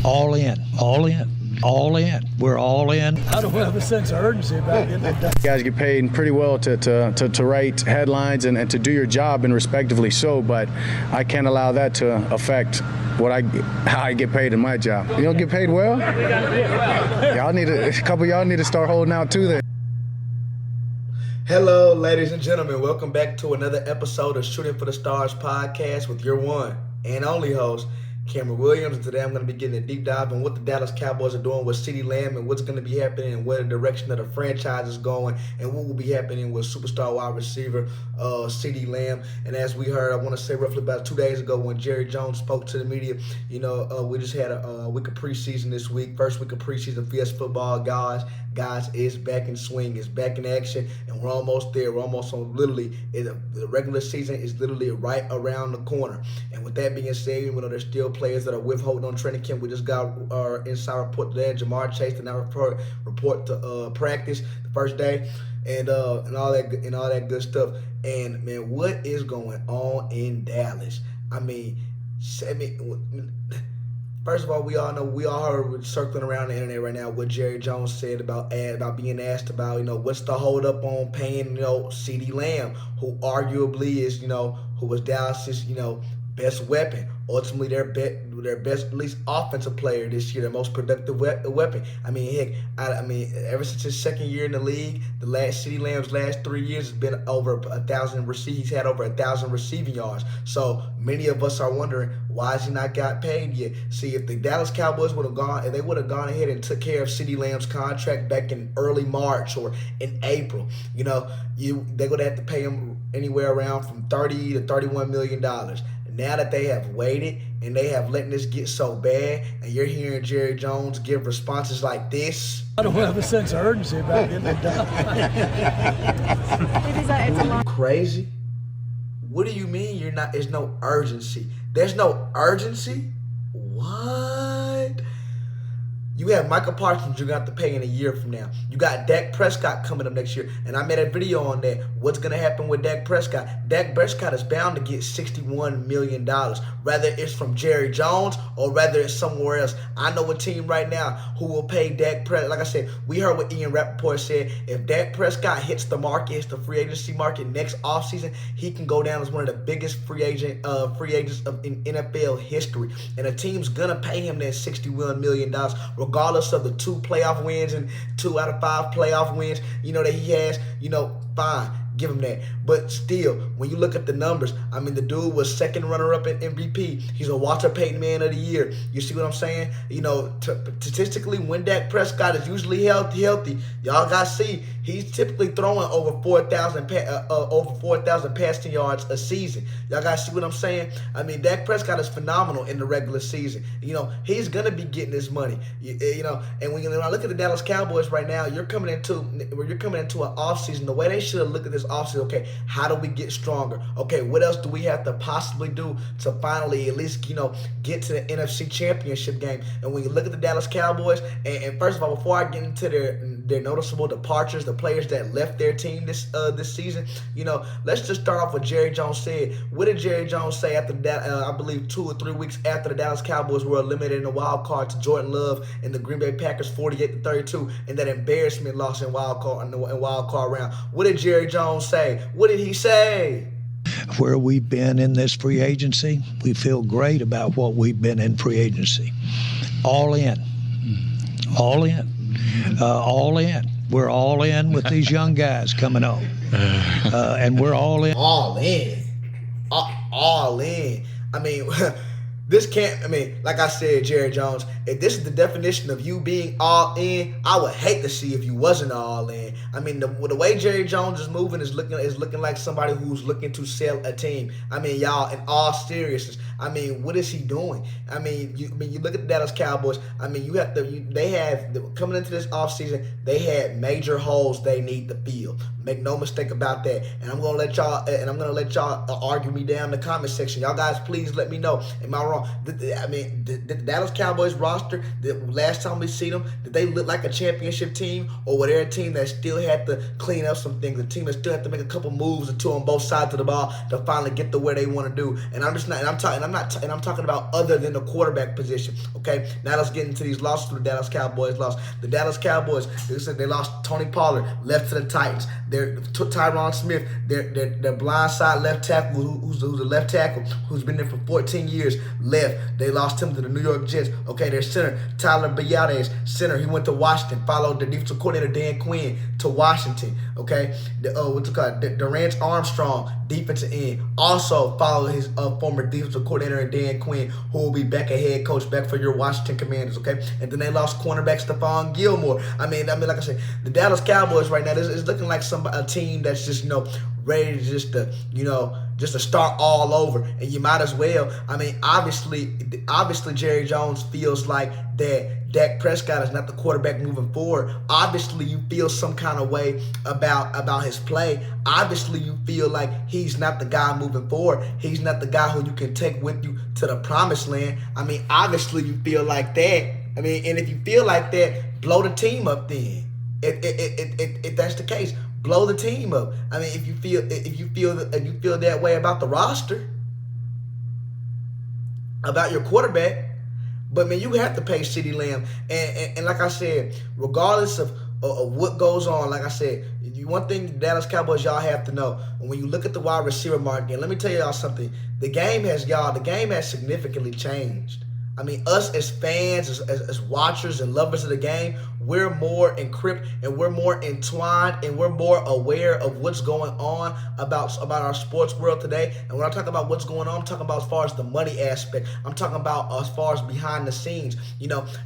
All in, all in, all in. We're all in. I don't have a sense of urgency about getting it done. You guys get paid pretty well to write headlines and to do your job, and respectively so, but I can't allow that to affect how I get paid in my job. You don't get paid well? A couple of y'all need to start holding out too there. Hello, ladies and gentlemen. Welcome back to another episode of Shooting for the Stars podcast with your one and only host, Cameron Williams. And today I'm going to be getting a deep dive on what the Dallas Cowboys are doing with CeeDee Lamb and what's going to be happening and where the direction of the franchise is going and what will be happening with superstar wide receiver CeeDee Lamb. And as we heard, I want to say roughly about 2 days ago when Jerry Jones spoke to the media, we just had a week of preseason this week. First week of preseason for US football, guys. Is back in swing, is back in action, and we're almost there. We're almost on the regular season is literally right around the corner. And with that being said, even though there's still players that are withholding on training camp, we just got our inside report today. Jamar Chase did not report to practice the first day, and all that good stuff. And man, what is going on in Dallas? First of all, we all heard circling around the internet right now what Jerry Jones said about being asked about, what's the hold up on paying, CeeDee Lamb, who arguably is, who was Dallas's, best weapon, ultimately their best at least offensive player this year, their most productive weapon. Ever since his second year in the league, CeeDee Lamb's last 3 years has been over 1,000 he's had over 1,000 receiving yards. So many of us are wondering, why has he not got paid yet? See, if the Dallas Cowboys would have gone ahead and took care of CeeDee Lamb's contract back in early March or in April, they would have to pay him anywhere around from $30 to $31 million. Now that they have waited and they have letting this get so bad, and you're hearing Jerry Jones give responses like this. I don't have a sense of urgency about getting it done. It's a lot. Crazy? What do you mean there's no urgency? There's no urgency? What? You have Michael Parsons you're going to have to pay in a year from now. You got Dak Prescott coming up next year. And I made a video on that. What's going to happen with Dak Prescott? Dak Prescott is bound to get $61 million. Whether it's from Jerry Jones or whether it's somewhere else. I know a team right now who will pay Dak Prescott. Like I said, we heard what Ian Rappaport said. If Dak Prescott hits the free agency market next offseason, he can go down as one of the biggest free agents in NFL history. And a team's going to pay him that $61 million, regardless of the 2 playoff wins and 2 out of 5 playoff wins, that he has, fine, give him that. But still, when you look at the numbers, the dude was second runner-up in MVP. He's a Walter Payton Man of the Year. You see what I'm saying? Statistically, when Dak Prescott is usually healthy, y'all got to see, he's typically throwing over 4,000 passing yards a season. Y'all got to see what I'm saying? Dak Prescott is phenomenal in the regular season. He's going to be getting his money. And when I look at the Dallas Cowboys right now, you're coming into an offseason. The way they should have looked at this offseason, okay, how do we get stronger? Okay, what else do we have to possibly do to finally at least, get to the NFC Championship game? And when you look at the Dallas Cowboys, and first of all, before I get into their noticeable departures, the players that left their team this season, let's just start off with Jerry Jones said. What did Jerry Jones say after that? I believe 2 or 3 weeks after the Dallas Cowboys were eliminated in the wild card to Jordan Love and the Green Bay Packers 48-32, and that embarrassment loss in wild card round. What did Jerry Jones say? What did he say? Where we've been in this free agency, we feel great about what we've been in free agency. All in. All in. All in. We're all in with these young guys coming on. And we're all in. All in. All in. Like I said, Jerry Jones, if this is the definition of you being all in, I would hate to see if you wasn't all in. The way Jerry Jones is moving is looking like somebody who's looking to sell a team. Y'all, in all seriousness, what is he doing? You look at the Dallas Cowboys. They have coming into this offseason, they had major holes they need to fill. Make no mistake about that. And I'm gonna let y'all argue me down in the comment section. Y'all guys, please let me know. Am I wrong? The Dallas Cowboys roster, the last time we see them, did they look like a championship team, or were they a team that still had to clean up some things, a team that still had to make a couple moves or two on both sides of the ball to finally get to where they want to do? And I'm talking about other than the quarterback position. Okay, now let's get into these losses the Dallas Cowboys lost. The Dallas Cowboys, they lost Tony Pollard, left to the Titans. Tyron Smith, their blind side left tackle, who's the left tackle, who's been there for 14 years, left. They lost him to the New York Jets. Okay, their center, Tyler Biadasz, center, he went to Washington, followed the defensive coordinator Dan Quinn to Washington. Okay, Durant Armstrong, defensive end, also followed his former defensive coordinator Dan Quinn, who will be back a head coach back for your Washington Commanders. Okay, and then they lost cornerback Stephon Gilmore. I mean, like I said, the Dallas Cowboys right now is looking like a team that's just ready to start all over, and you might as well. I mean, obviously, Jerry Jones feels like that Dak Prescott is not the quarterback moving forward. Obviously, you feel some kind of way about his play. Obviously, you feel like he's not the guy moving forward. He's not the guy who you can take with you to the promised land. I mean, obviously, you feel like that. I mean, and if you feel like that, blow the team up then. If that's the case, blow the team up. I mean, if you feel that way about the roster, about your quarterback, but man, you have to pay CeeDee Lamb. And like I said, regardless of what goes on, like I said, one thing the Dallas Cowboys y'all have to know, when you look at the wide receiver market, and let me tell y'all something, the game has significantly changed. I mean, us as fans, as watchers and lovers of the game, we're more encrypted and we're more entwined and we're more aware of what's going on about our sports world today. And when I talk about what's going on, I'm talking about as far as the money aspect. I'm talking about as far as behind the scenes.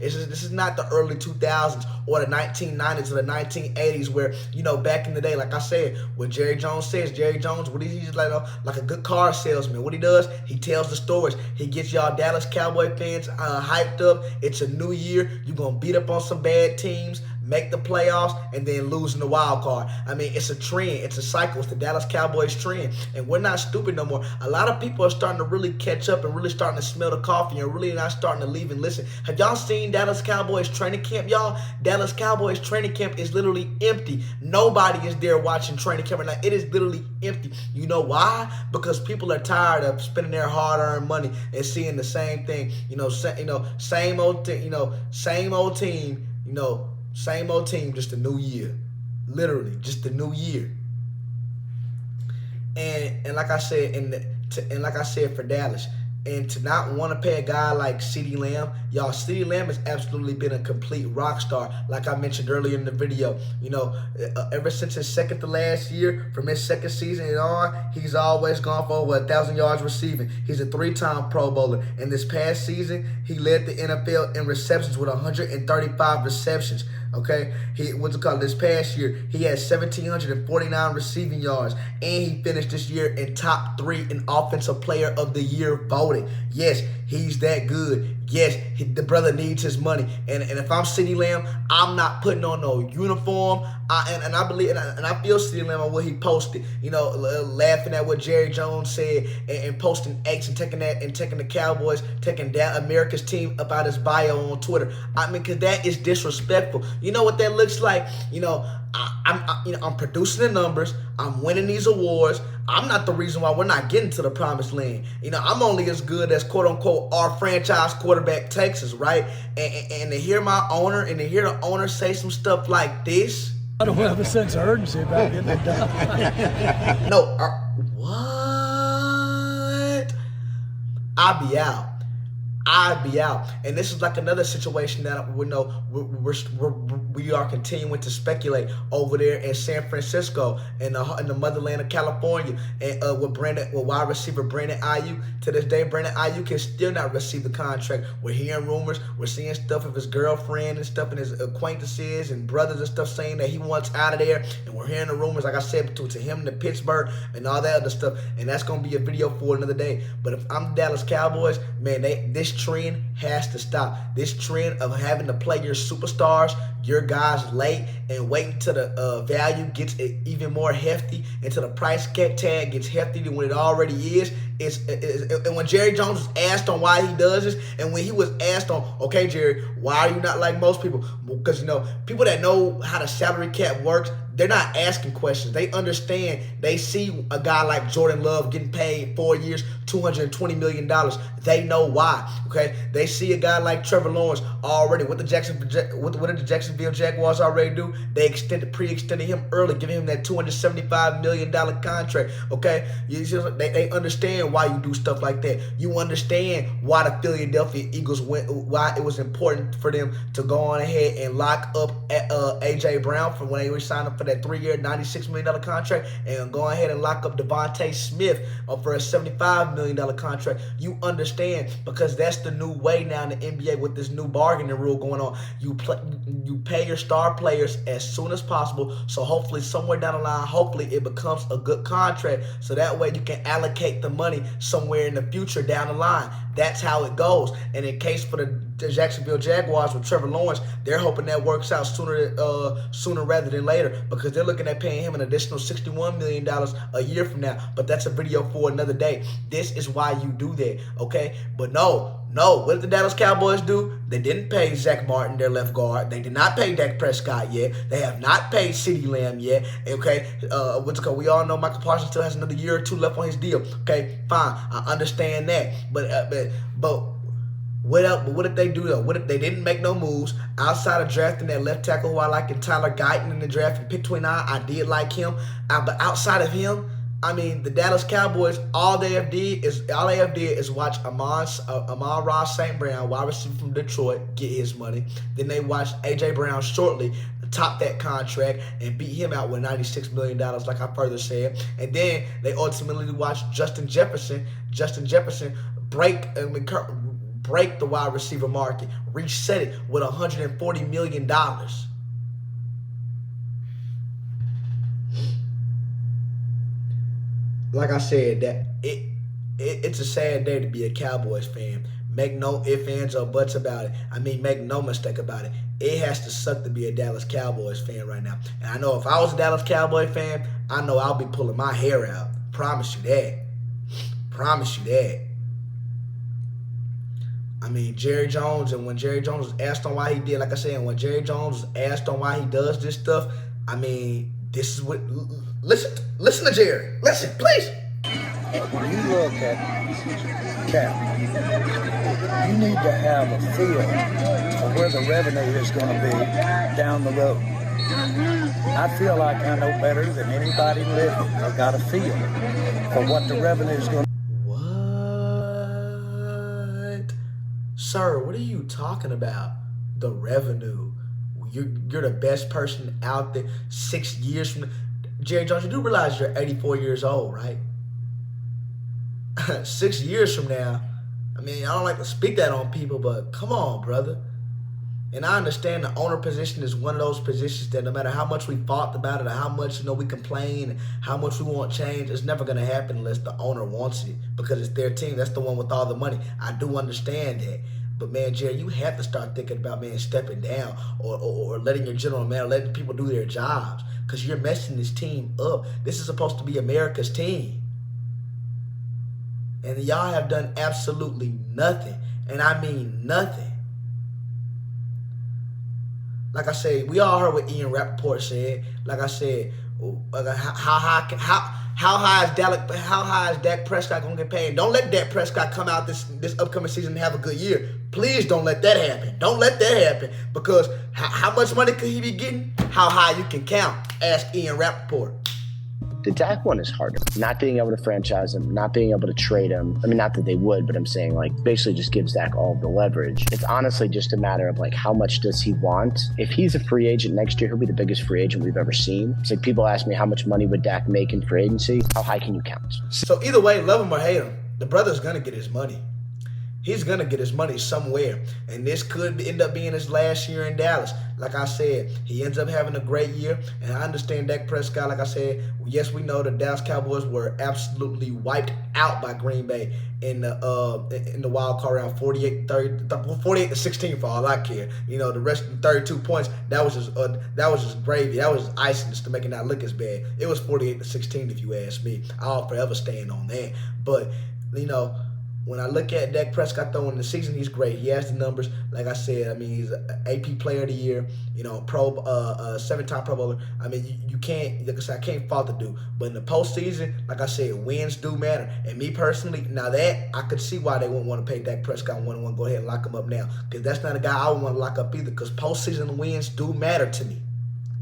This is not the early 2000s or the 1990s or the 1980s where, back in the day, like I said, what Jerry Jones says, what he's like a good car salesman. What he does, he tells the stories. He gets y'all Dallas Cowboy fans hyped up. It's a new year. You're going to beat up on some bad teams, make the playoffs, and then lose in the wild card. I mean, it's a trend. It's a cycle. It's the Dallas Cowboys trend. And we're not stupid no more. A lot of people are starting to really catch up and really starting to smell the coffee and really not starting to leave and listen. Have y'all seen Dallas Cowboys training camp, y'all? Dallas Cowboys training camp is literally empty. Nobody is there watching training camp right now. It is literally empty. You know why? Because people are tired of spending their hard-earned money and seeing the same thing. Same old team. Same old team, just a new year. Literally, just a new year. And like I said, and like I said for Dallas, and to not want to pay a guy like CeeDee Lamb, y'all, CeeDee Lamb has absolutely been a complete rock star. Like I mentioned earlier in the video, ever since his second to last year, from his second season and on, he's always gone for over 1,000 yards receiving. He's a 3-time Pro Bowler. And this past season, he led the NFL in receptions with 135 receptions. Okay, this past year, he had 1,749 receiving yards, and he finished this year in top 3 in Offensive Player of the Year voting. Yes, he's that good. Yes, the brother needs his money. And if I'm CeeDee Lamb, I'm not putting on no uniform. I believe, and I feel CeeDee Lamb on what he posted, laughing at what Jerry Jones said and posting X and taking the Cowboys, taking that America's team up out his bio on Twitter. I mean, because that is disrespectful. You know what that looks like? I'm producing the numbers. I'm winning these awards. I'm not the reason why we're not getting to the promised land. I'm only as good as, quote unquote, our franchise quarterback takes us, right? And to hear my owner and to hear the owner say some stuff like this. I don't have a sense of urgency about getting it done. No, what? I'll be out. And this is like another situation that we are continuing to speculate over there in San Francisco in the motherland of California, and with wide receiver Brandon Ayuk. To this day, Brandon Ayuk can still not receive the contract. We're hearing rumors. We're seeing stuff of his girlfriend and stuff and his acquaintances and brothers and stuff saying that he wants out of there. And we're hearing the rumors, like I said, to him to Pittsburgh and all that other stuff. And that's going to be a video for another day. But if I'm the Dallas Cowboys, man, this This trend has to stop. This trend of having to play your superstars, your guys late, and wait until the value gets even more hefty, until the price tag gets hefty than what it already is. And when Jerry Jones was asked on why he does this, and when he was asked on, okay, Jerry, why are you not like most people? Because, you know, people that know how the salary cap works, they're not asking questions. They understand. They see a guy like Jordan Love getting paid 4 years, $220 million. They know why, okay? They see a guy like Trevor Lawrence already. What did the Jacksonville Jaguars already do? They pre-extended him early, giving him that $275 million contract, okay? They understand why you do stuff like that. You understand why the Philadelphia Eagles why it was important for them to go on ahead and lock up A.J. Brown from when they were signing up for that 3-year, $96 million contract, and go ahead and lock up Devontae Smith for a $75 million contract. You understand, because that's the new way now in the NBA with this new bargaining rule going on. You pay your star players as soon as possible, so hopefully somewhere down the line, hopefully it becomes a good contract, so that way you can allocate the money somewhere in the future down the line. That's how it goes. And in case for the Jacksonville Jaguars with Trevor Lawrence, they're hoping that works out sooner rather than later, because they're looking at paying him an additional $61 million a year from now. But that's a video for another day. This is why you do that, okay? But no, what did the Dallas Cowboys do? They didn't pay Zach Martin, their left guard. They did not pay Dak Prescott yet. They have not paid CeeDee Lamb yet, okay? We all know Michael Parsons still has another year or two left on his deal, okay? Fine, I understand that. But what else? But what did they do though? What if they didn't make no moves outside of drafting that left tackle who I like, and Tyler Guyton in the draft and pick 29? I did like him, but outside of him, I mean, the Dallas Cowboys, all they have did is watch Amon-Ra St. Brown, wide receiver from Detroit, get his money. Then they watched A.J. Brown shortly top that contract and beat him out with $96 million, like I further said. And then they ultimately watched Justin Jefferson break the wide receiver market, reset it with $140 million. Like I said, that it's a sad day to be a Cowboys fan. Make no ifs, ands, or buts about it. I mean, make no mistake about it. It has to suck to be a Dallas Cowboys fan right now. And I know if I was a Dallas Cowboy fan, I know I'll be pulling my hair out. Promise you that. Promise you that. I mean, Jerry Jones, and when Jerry Jones was asked on why he did, like I said, when Jerry Jones was asked on why he does this stuff, I mean, this is what, listen to Jerry. Listen, please. When you look at cap, you need to have a feel for where the revenue is going to be down the road. I feel like I know better than anybody living. I've got a feel for what the revenue is going to be. Sir, what are you talking about? The revenue. You're the best person out there. 6 years from now. Jerry Jones, you do realize you're 84 years old, right? 6 years from now. I mean, I don't like to speak that on people, but come on, brother. And I understand the owner position is one of those positions that no matter how much we fought about it, or how much we complain, how much we want change, it's never going to happen unless the owner wants it, because it's their team. That's the one with all the money. I do understand that. But, man, Jerry, you have to start thinking about, man, stepping down or letting your general manager, letting people do their jobs, because you're messing this team up. This is supposed to be America's team. And y'all have done absolutely nothing. And I mean nothing. Like I said, we all heard what Ian Rappaport said. Like I said, how high is Dak Prescott gonna get paid? Don't let Dak Prescott come out this upcoming season and have a good year. Please don't let that happen. Don't let that happen, because how much money could he be getting? How high you can count? Ask Ian Rappaport. The Dak one is harder. Not being able to franchise him, not being able to trade him. I mean, not that they would, but I'm saying, like, basically just gives Dak all of the leverage. It's honestly just a matter of, like, how much does he want? If he's a free agent next year, he'll be the biggest free agent we've ever seen. It's like, people ask me, how much money would Dak make in free agency? How high can you count? So either way, love him or hate him, the brother's going to get his money. He's going to get his money somewhere. And this could end up being his last year in Dallas. Like I said, he ends up having a great year. And I understand Dak Prescott, like I said, yes, we know the Dallas Cowboys were absolutely wiped out by Green Bay in the wild card round, 48-16 for all I care. You know, the rest of the 32 points, that was just gravy. That was icing just to make it not look as bad. It was 48-16 if you ask me. I'll forever stand on that. But, you know, when I look at Dak Prescott though in the season, he's great. He has the numbers. Like I said, I mean, he's an AP Player of the Year. You know, 7-time Pro Bowler. I mean, you can't. Like I said, I can't fault the dude. But in the postseason, like I said, wins do matter. And me personally, now that I could see why they wouldn't want to pay Dak Prescott and want to go ahead and lock him up now, because that's not a guy I would want to lock up either. Because postseason wins do matter to me.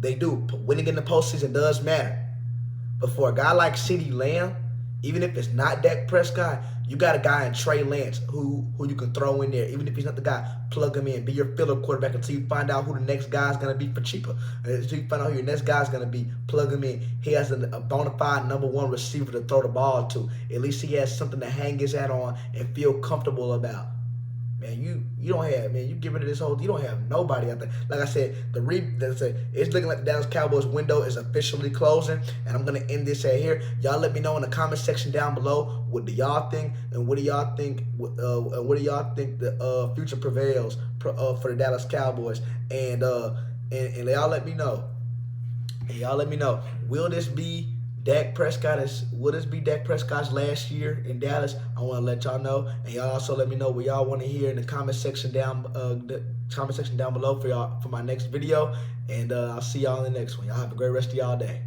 They do. Winning in the postseason does matter. But for a guy like CeeDee Lamb, even if it's not Dak Prescott, you got a guy in Trey Lance who you can throw in there. Even if he's not the guy, plug him in. Be your filler quarterback until you find out who the next guy's going to be for cheaper. Until you find out who your next guy's going to be, plug him in. He has a bona fide #1 receiver to throw the ball to. At least he has something to hang his hat on and feel comfortable about. Man, you don't have, man, you get rid of this whole, you don't have nobody out there. Like I said, it's looking like the Dallas Cowboys window is officially closing, and I'm going to end this at here. Y'all let me know in the comment section down below, what do y'all think, and what do y'all think the future prevails for the Dallas Cowboys, and y'all let me know. And y'all let me know, will this be Dak Prescott's last year in Dallas? I want to let y'all know, and y'all also let me know what y'all want to hear in the comment section down below for my next video. And I'll see y'all in the next one. Y'all have a great rest of y'all day.